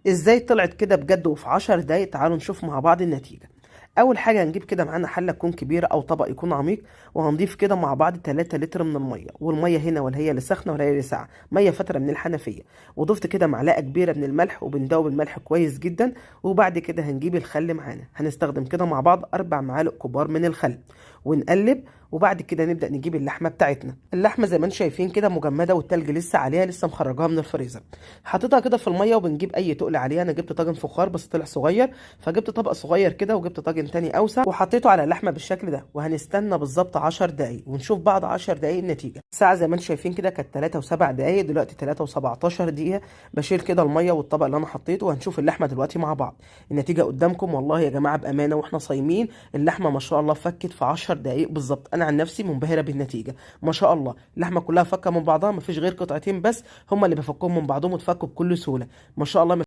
ازاي طلعت كده بجد وفي 10 دقايق؟ تعالوا نشوف مع بعض النتيجة. اول حاجة هنجيب كده معانا حلة تكون كبيرة او طبق يكون عميق، وهنضيف كده مع بعض 3 لتر من المية، والمية هنا ولا هي اللي سخنة ولا هي اللي ساقعة، مية فترة من الحنفية. وضفت كده معلقة كبيرة من الملح، وبندوب الملح كويس جدا. وبعد كده هنجيب الخل معانا، هنستخدم كده مع بعض 4 معالق كبار من الخل، ونقلب. وبعد كده نبدأ نجيب اللحمة بتاعتنا. اللحمة زي ما انتم شايفين كده مجمدة، والتلج لسه عليها، لسه مخرجاها من الفريزر. حطيتها كده في المية، وبنجيب اي تقل عليها. انا جبت طاجن فخار بس طلع صغير، فجبت طبق صغير كده، وجبت طاجن تاني اوسع وحطيته على اللحمة بالشكل ده. وهنستنى بالظبط 10 دقايق، ونشوف بعد 10 دقايق النتيجة. الساعة زي ما انتم شايفين كده كانت 3 و7 دقايق، دلوقتي 3 و17 دقيقة. بشيل كده المية والطبق اللي انا حطيته، وهنشوف اللحمة دلوقتي مع بعض. النتيجة قدامكم والله يا جماعة، بأمانة واحنا صايمين اللحمة ما شاء الله فكت في 10 دقايق بالظبط. انا عن نفسي منبهرة بالنتيجة ما شاء الله. اللحمة كلها فكة من بعضها، مفيش غير قطعتين بس هما اللي بفكهم من بعضهم، وتفكوا بكل سهولة ما شاء الله.